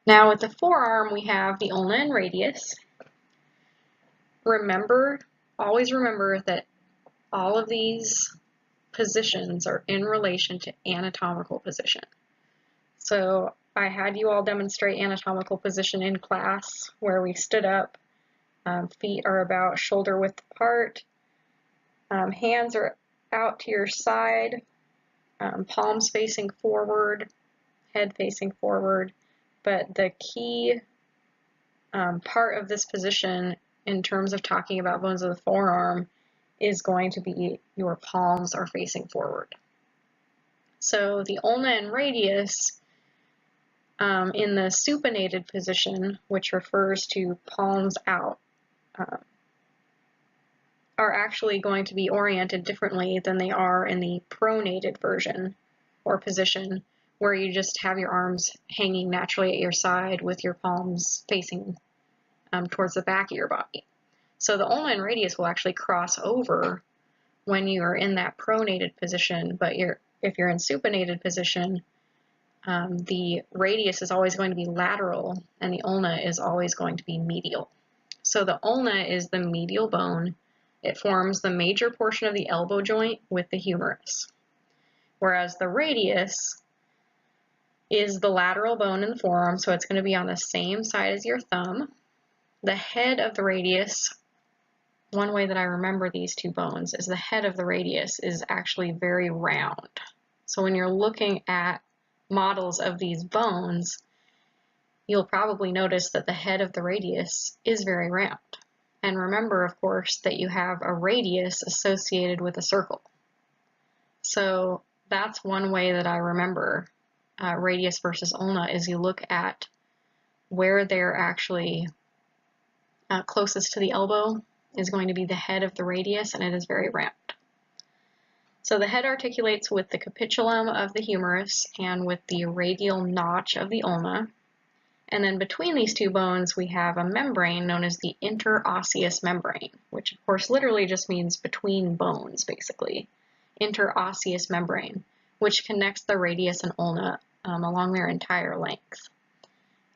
Now with the forearm, we have the ulna and radius. Remember, always remember that all of these positions are in relation to anatomical position. So I had you all demonstrate anatomical position in class where we stood up, feet are about shoulder width apart, hands are out to your side, palms facing forward, head facing forward. But the key part of this position in terms of talking about bones of the forearm is going to be your palms are facing forward. So the ulna and radius in the supinated position, which refers to palms out, are actually going to be oriented differently than they are in the pronated version or position, where you just have your arms hanging naturally at your side with your palms facing towards the back of your body. So the ulna and radius will actually cross over when you are in that pronated position, but if you're in supinated position, the radius is always going to be lateral and the ulna is always going to be medial. So the ulna is the medial bone. It forms the major portion of the elbow joint with the humerus, whereas the radius is the lateral bone in the forearm, so it's going to be on the same side as your thumb. The head of the radius, one way that I remember these two bones is the head of the radius is actually very round. So when you're looking at models of these bones, you'll probably notice that the head of the radius is very round. And remember, of course, that you have a radius associated with a circle. So that's one way that I remember radius versus ulna is you look at where they're actually closest to the elbow is going to be the head of the radius, and it is very round. So the head articulates with the capitulum of the humerus and with the radial notch of the ulna. And then between these two bones, we have a membrane known as the interosseous membrane, which of course literally just means between bones, basically. Interosseous membrane, which connects the radius and ulna along their entire length.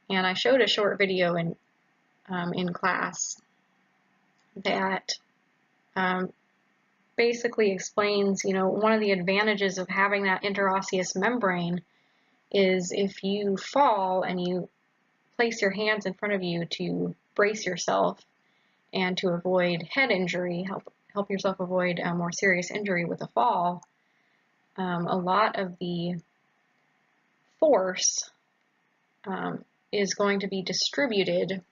And I showed a short video in class that basically explains, one of the advantages of having that interosseous membrane is if you fall and you place your hands in front of you to brace yourself and to avoid head injury, help yourself avoid a more serious injury with a fall, a lot of the force is going to be distributed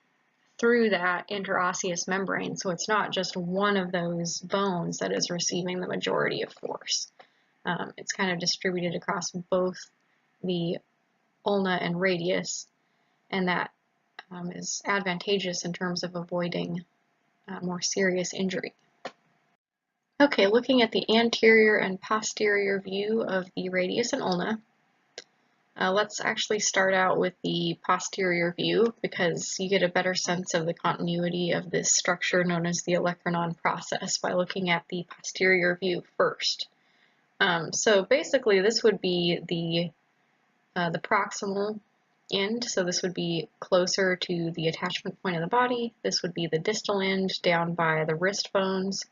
through that interosseous membrane. So it's not just one of those bones that is receiving the majority of force. It's kind of distributed across both the ulna and radius, and that is advantageous in terms of avoiding more serious injury. Okay, looking at the anterior and posterior view of the radius and ulna, let's actually start out with the posterior view because you get a better sense of the continuity of this structure known as the olecranon process by looking at the posterior view first. So basically this would be the proximal end, so this would be closer to the attachment point of the body. This would be the distal end down by the wrist bones.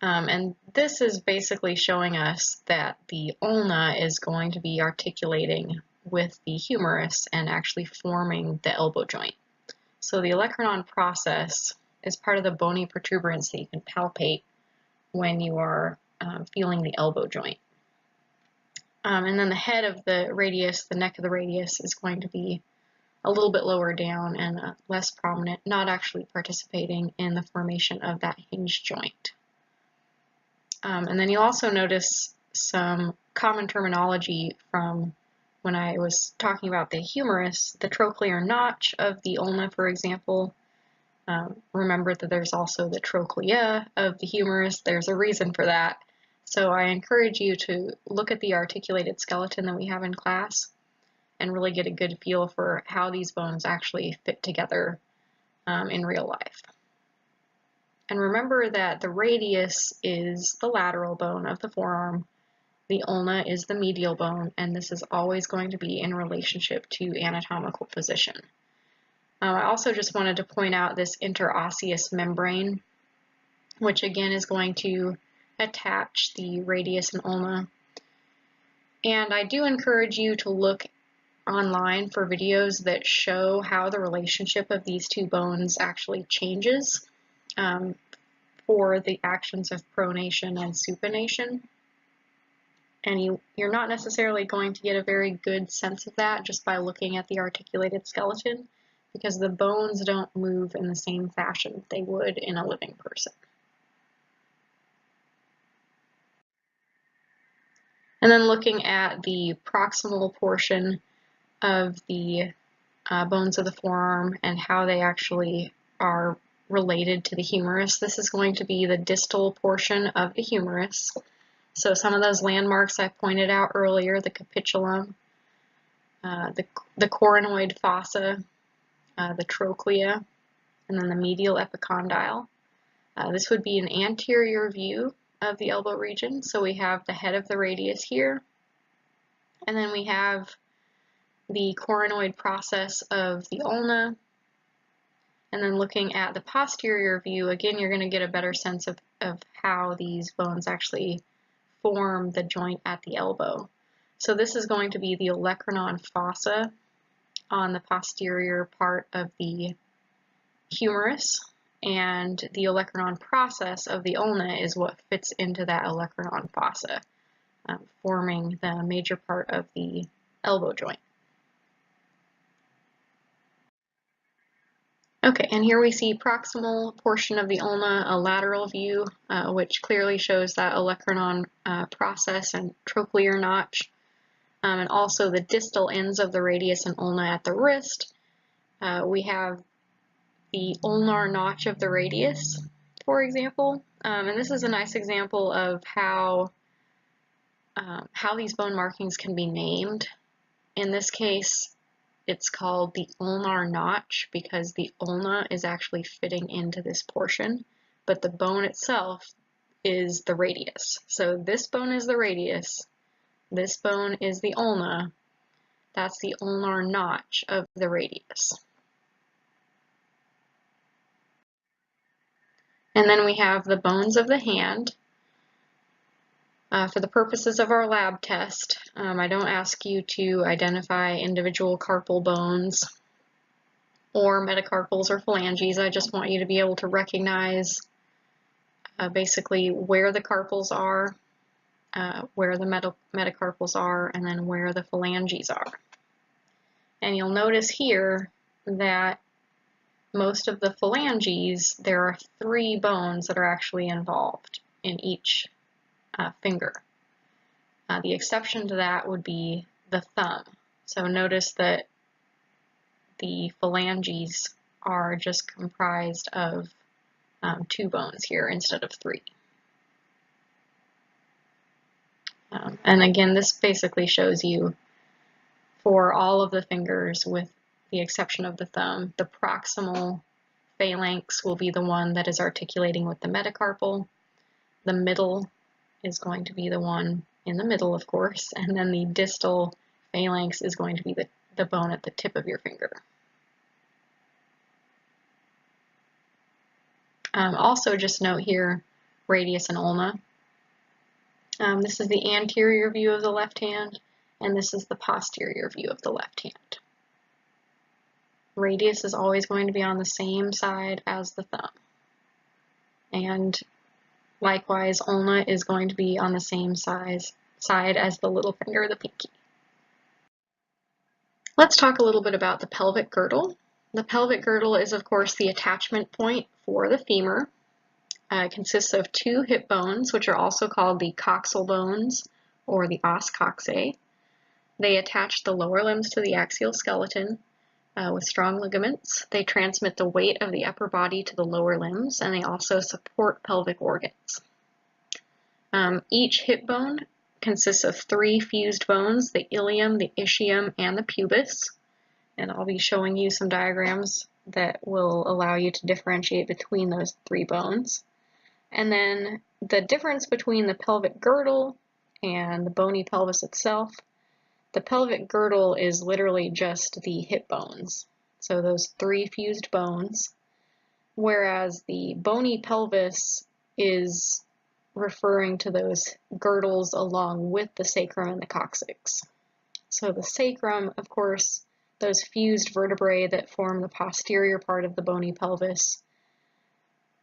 And this is basically showing us that the ulna is going to be articulating with the humerus and actually forming the elbow joint. So the olecranon process is part of the bony protuberance that you can palpate when you are feeling the elbow joint. And then the head of the radius, the neck of the radius, is going to be a little bit lower down and less prominent, not actually participating in the formation of that hinge joint. And then you'll also notice some common terminology from when I was talking about the humerus, the trochlear notch of the ulna, for example. Remember that there's also the trochlea of the humerus. There's a reason for that. So I encourage you to look at the articulated skeleton that we have in class and really get a good feel for how these bones actually fit together in real life. And remember that the radius is the lateral bone of the forearm, The ulna is the medial bone, and this is always going to be in relationship to anatomical position. I also just wanted to point out this interosseous membrane, which again is going to attach the radius and ulna. And I do encourage you to look online for videos that show how the relationship of these two bones actually changes for the actions of pronation and supination. And you're not necessarily going to get a very good sense of that just by looking at the articulated skeleton, because the bones don't move in the same fashion they would in a living person. And then looking at the proximal portion of the bones of the forearm and how they actually are related to the humerus. This is going to be the distal portion of the humerus. So some of those landmarks I pointed out earlier, the capitulum, the coronoid fossa, the trochlea, and then the medial epicondyle. This would be an anterior view of the elbow region. So we have the head of the radius here, and then we have the coronoid process of the ulna. And then looking at the posterior view, again, you're going to get a better sense of how these bones actually form the joint at the elbow. So this is going to be the olecranon fossa on the posterior part of the humerus, and the olecranon process of the ulna is what fits into that olecranon fossa, forming the major part of the elbow joint. Okay, and here we see proximal portion of the ulna, a lateral view, which clearly shows that olecranon process and trochlear notch, and also the distal ends of the radius and ulna at the wrist. We have the ulnar notch of the radius, for example, and this is a nice example of how these bone markings can be named. In this case, it's called the ulnar notch because the ulna is actually fitting into this portion, but the bone itself is the radius. So this bone is the radius, this bone is the ulna, that's the ulnar notch of the radius. And then we have the bones of the hand. For the purposes of our lab test, I don't ask you to identify individual carpal bones or metacarpals or phalanges. I just want you to be able to recognize basically where the carpals are, where the metacarpals are, and then where the phalanges are. And you'll notice here that most of the phalanges, there are 3 bones that are actually involved in each finger. The exception to that would be the thumb. So notice that the phalanges are just comprised of 2 bones here instead of 3. And again, this basically shows you for all of the fingers, with the exception of the thumb, the proximal phalanx will be the one that is articulating with the metacarpal. The middle is going to be the one in the middle, of course, and then the distal phalanx is going to be the bone at the tip of your finger. Also, just note here, radius and ulna. This is the anterior view of the left hand, and this is the posterior view of the left hand. Radius is always going to be on the same side as the thumb. And likewise, ulna is going to be on the same side as the little finger, the pinky. Let's talk a little bit about the pelvic girdle. The pelvic girdle is, of course, the attachment point for the femur. It consists of 2 hip bones, which are also called the coxal bones or the os coxae. They attach the lower limbs to the axial skeleton with strong ligaments. They transmit the weight of the upper body to the lower limbs, and they also support pelvic organs. Each hip bone consists of 3 fused bones, the ilium, the ischium, and the pubis. And I'll be showing you some diagrams that will allow you to differentiate between those 3 bones. And then the difference between the pelvic girdle and the bony pelvis itself. The pelvic girdle is literally just the hip bones, so those 3 fused bones, whereas the bony pelvis is referring to those girdles along with the sacrum and the coccyx. So the sacrum, of course, those fused vertebrae that form the posterior part of the bony pelvis,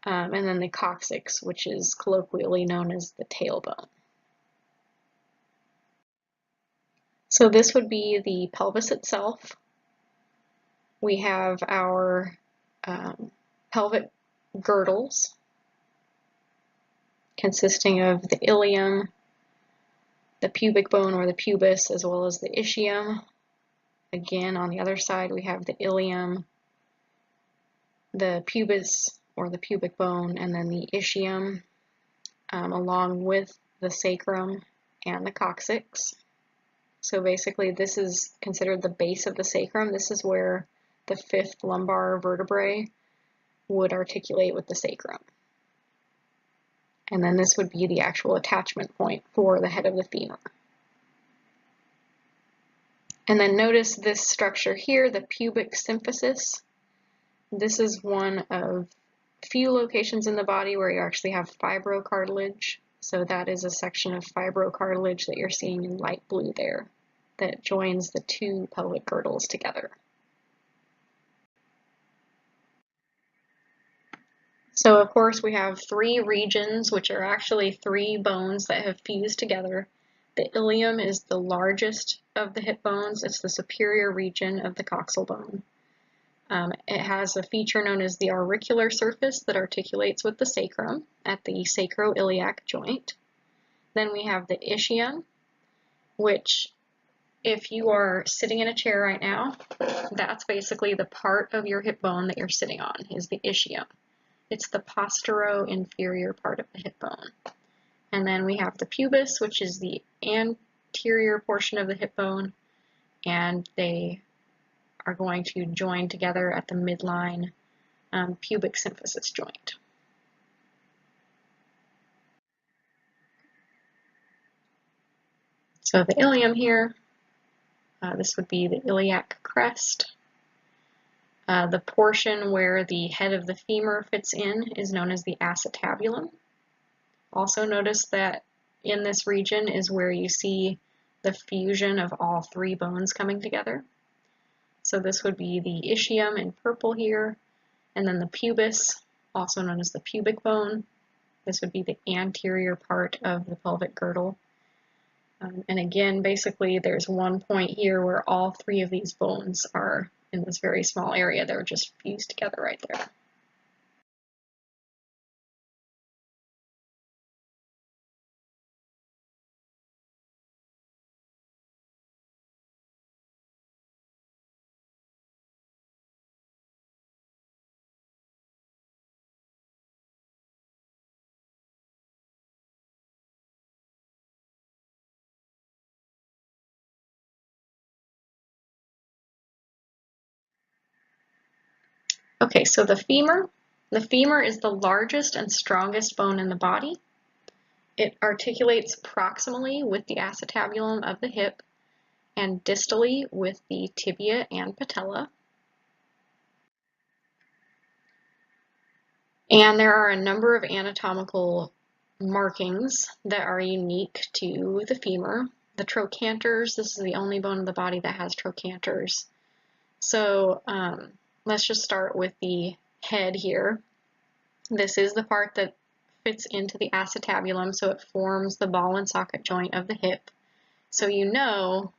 and then the coccyx, which is colloquially known as the tailbone. So this would be the pelvis itself. We have our pelvic girdles consisting of the ilium, the pubic bone or the pubis, as well as the ischium. Again, on the other side, we have the ilium, the pubis or the pubic bone, and then the ischium, along with the sacrum and the coccyx. So basically, this is considered the base of the sacrum. This is where the 5th lumbar vertebrae would articulate with the sacrum. And then this would be the actual attachment point for the head of the femur. And then notice this structure here, the pubic symphysis. This is one of few locations in the body where you actually have fibrocartilage. So that is a section of fibrocartilage that you're seeing in light blue there that joins the 2 pelvic girdles together. So of course we have 3 regions, which are actually 3 bones that have fused together. The ilium is the largest of the hip bones. It's the superior region of the coxal bone. It has a feature known as the auricular surface that articulates with the sacrum at the sacroiliac joint. Then we have the ischium, which, if you are sitting in a chair right now, that's basically the part of your hip bone that you're sitting on, is the ischium. It's the postero-inferior part of the hip bone. And then we have the pubis, which is the anterior portion of the hip bone, and they are going to join together at the midline pubic symphysis joint. So the ilium here, this would be the iliac crest. The portion where the head of the femur fits in is known as the acetabulum. Also notice that in this region is where you see the fusion of all 3 bones coming together. So this would be the ischium in purple here, and then the pubis, also known as the pubic bone. This would be the anterior part of the pelvic girdle. And again, basically there's one point here where all 3 of these bones are in this very small area. They're just fused together right there. Okay, so the femur. The femur is the largest and strongest bone in the body. It articulates proximally with the acetabulum of the hip and distally with the tibia and patella. And there are a number of anatomical markings that are unique to the femur. The trochanters, this is the only bone in the body that has trochanters. So let's just start with the head here. This is the part that fits into the acetabulum, so it forms the ball and socket joint of the hip. So you know,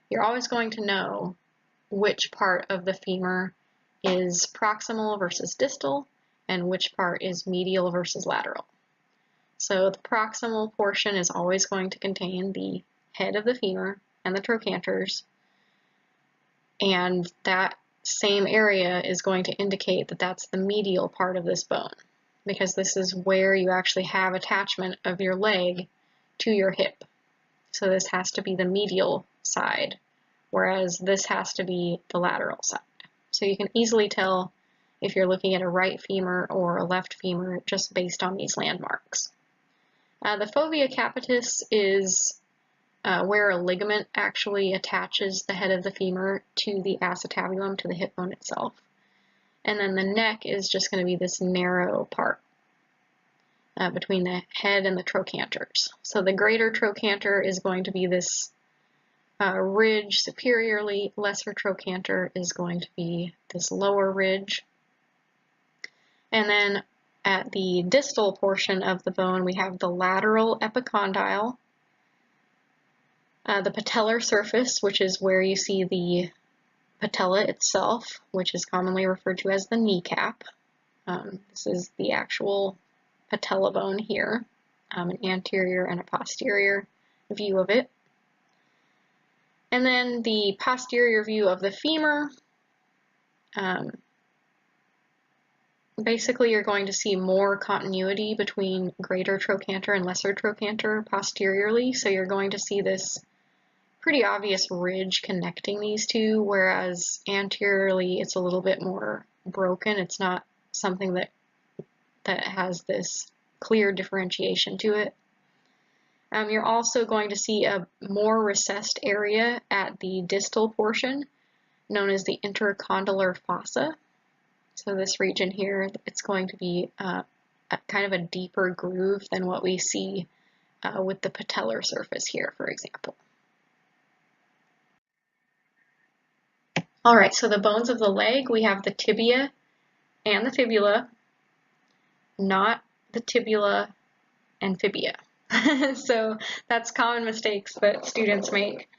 you're always going to know which part of the femur is proximal versus distal, and which part is medial versus lateral. So the proximal portion is always going to contain the head of the femur and the trochanters, and that same area is going to indicate that that's the medial part of this bone, because this is where you actually have attachment of your leg to your hip. So this has to be the medial side, whereas this has to be the lateral side. So you can easily tell if you're looking at a right femur or a left femur just based on these landmarks. The fovea capitis is where a ligament actually attaches the head of the femur to the acetabulum, to the hip bone itself. And then the neck is just going to be this narrow part between the head and the trochanters. So the greater trochanter is going to be this ridge superiorly, lesser trochanter is going to be this lower ridge. And then at the distal portion of the bone, we have the lateral epicondyle, the patellar surface, which is where you see the patella itself, which is commonly referred to as the kneecap. This is the actual patella bone here, an anterior and a posterior view of it. And then the posterior view of the femur, basically you're going to see more continuity between greater trochanter and lesser trochanter posteriorly, so you're going to see this pretty obvious ridge connecting these two, whereas anteriorly it's a little bit more broken. It's not something that has this clear differentiation to it. You're also going to see a more recessed area at the distal portion, known as the intercondylar fossa. So this region here, it's going to be kind of a deeper groove than what we see with the patellar surface here, for example. All right, so the bones of the leg, we have the tibia and the fibula, not the tibula and fibia. So that's common mistakes that students make.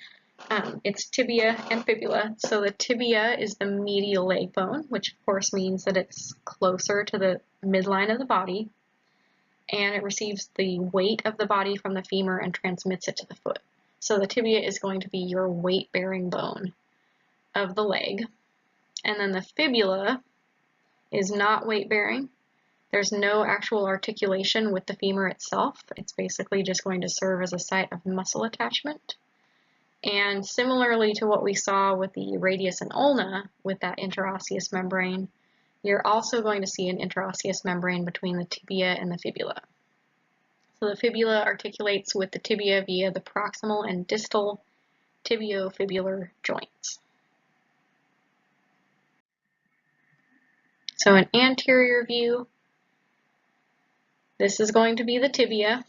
It's tibia and fibula. So the tibia is the medial leg bone, which of course means that it's closer to the midline of the body, and it receives the weight of the body from the femur and transmits it to the foot. So the tibia is going to be your weight-bearing bone of the leg. And then the fibula is not weight-bearing. There's no actual articulation with the femur itself. It's basically just going to serve as a site of muscle attachment. And similarly to what we saw with the radius and ulna, with that interosseous membrane, you're also going to see an interosseous membrane between the tibia and the fibula. So the fibula articulates with the tibia via the proximal and distal tibiofibular joints. So an anterior view, this is going to be the tibia,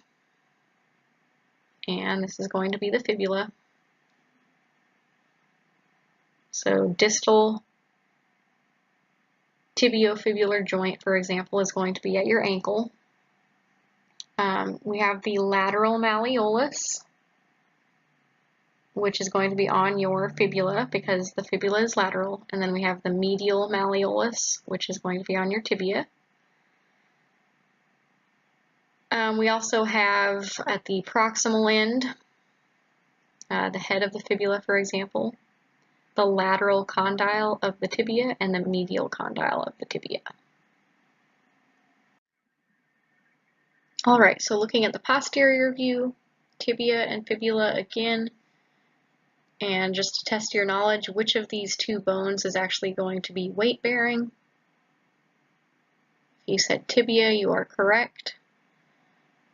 and this is going to be the fibula. So distal tibiofibular joint, for example, is going to be at your ankle. We have the lateral malleolus, which is going to be on your fibula because the fibula is lateral, and then we have the medial malleolus, which is going to be on your tibia. We also have at the proximal end, the head of the fibula, for example, the lateral condyle of the tibia and the medial condyle of the tibia. All right, so looking at the posterior view, tibia and fibula again, and just to test your knowledge, which of these two bones is actually going to be weight-bearing? If you said tibia, you are correct.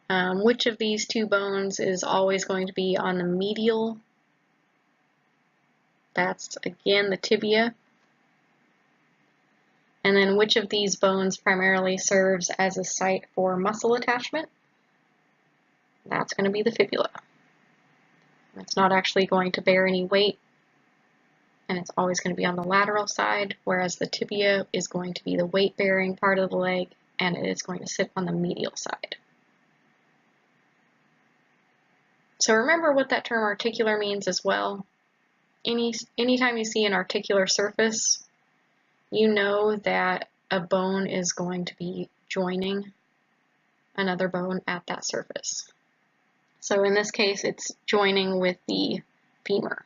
Which of these two bones is always going to be on the medial? That's, again, the tibia. And then which of these bones primarily serves as a site for muscle attachment? That's going to be the fibula. It's not actually going to bear any weight, and it's always going to be on the lateral side, whereas the tibia is going to be the weight-bearing part of the leg, and it is going to sit on the medial side. So remember what that term articular means as well. Anytime you see an articular surface, you know that a bone is going to be joining another bone at that surface. So in this case, it's joining with the femur.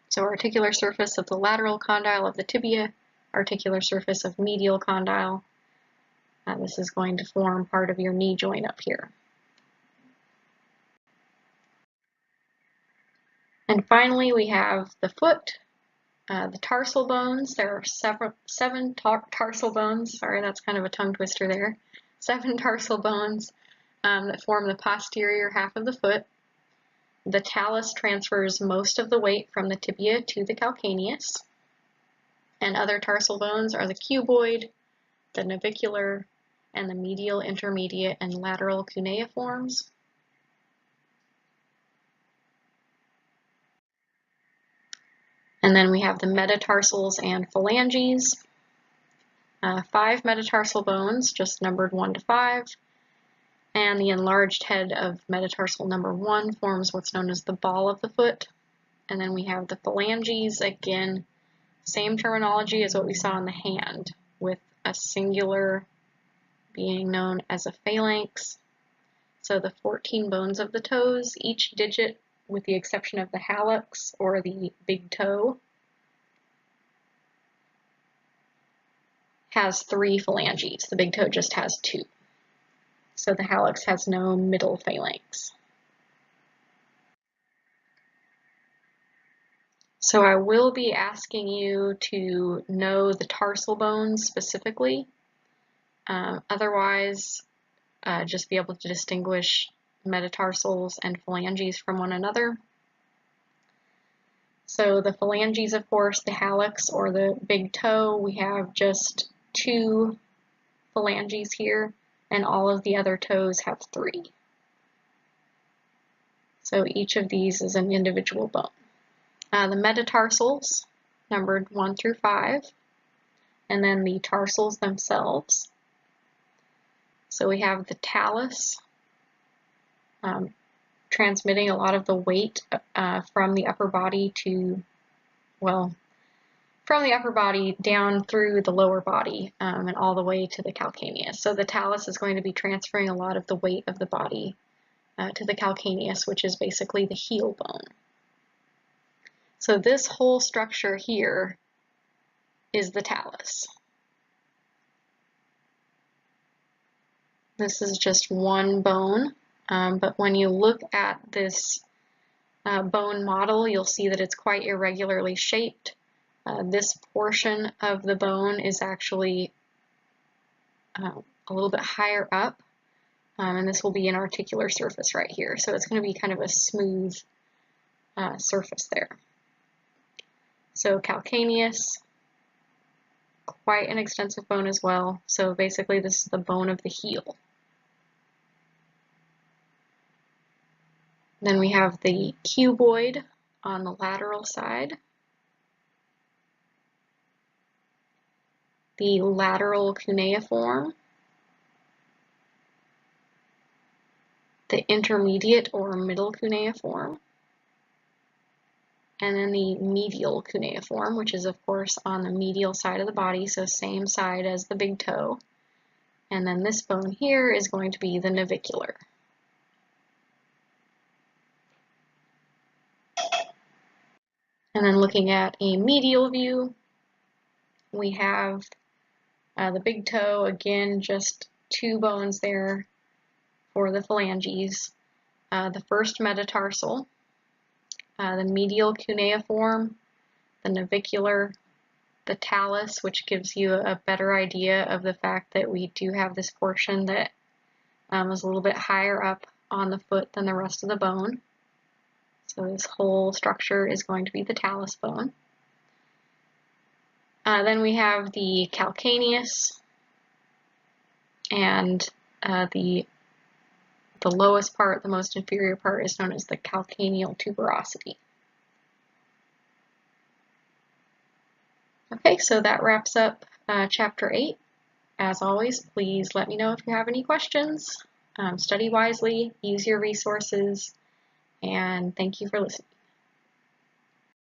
So articular surface of the lateral condyle of the tibia, articular surface of medial condyle. This is going to form part of your knee joint up here. And finally, we have the foot, the tarsal bones. There are seven tarsal bones. Sorry, that's kind of a tongue twister there. 7 tarsal bones that form the posterior half of the foot. The talus transfers most of the weight from the tibia to the calcaneus, and other tarsal bones are the cuboid, the navicular, and the medial, intermediate, and lateral cuneiforms. And then we have the metatarsals and phalanges. 5 metatarsal bones, just numbered 1 to 5. And the enlarged head of metatarsal number 1 forms what's known as the ball of the foot. And then we have the phalanges, again, same terminology as what we saw in the hand, with a singular being known as a phalanx. So the 14 bones of the toes, each digit, with the exception of the hallux or the big toe, has 3 phalanges. The big toe just has 2. So the hallux has no middle phalanx. So I will be asking you to know the tarsal bones specifically. Otherwise, just be able to distinguish metatarsals and phalanges from one another. So the phalanges, of course, the hallux or the big toe, we have just 2 phalanges here, and all of the other toes have 3. So each of these is an individual bone. The metatarsals, numbered 1 through 5, and then the tarsals themselves. So we have the talus, transmitting a lot of the weight from the upper body to, well, from the upper body down through the lower body and all the way to the calcaneus. So the talus is going to be transferring a lot of the weight of the body to the calcaneus, which is basically the heel bone. So this whole structure here is the talus. This is just one bone, but when you look at this bone model, you'll see that it's quite irregularly shaped. This portion of the bone is actually a little bit higher up, and this will be an articular surface right here. So it's going to be kind of a smooth surface there. So calcaneus, quite an extensive bone as well. So basically this is the bone of the heel. Then we have the cuboid on the lateral side, the lateral cuneiform, the intermediate or middle cuneiform, and then the medial cuneiform, which is of course on the medial side of the body, so same side as the big toe. And then this bone here is going to be the navicular. And then looking at a medial view, we have the big toe, again, just 2 bones there for the phalanges. The first metatarsal, the medial cuneiform, the navicular, the talus, which gives you a better idea of the fact that we do have this portion that is a little bit higher up on the foot than the rest of the bone. So this whole structure is going to be the talus bone. Then we have the calcaneus, and the lowest part, the most inferior part, is known as the calcaneal tuberosity. Okay, so that wraps up Chapter 8. As always, please let me know if you have any questions. Study wisely, use your resources, and thank you for listening.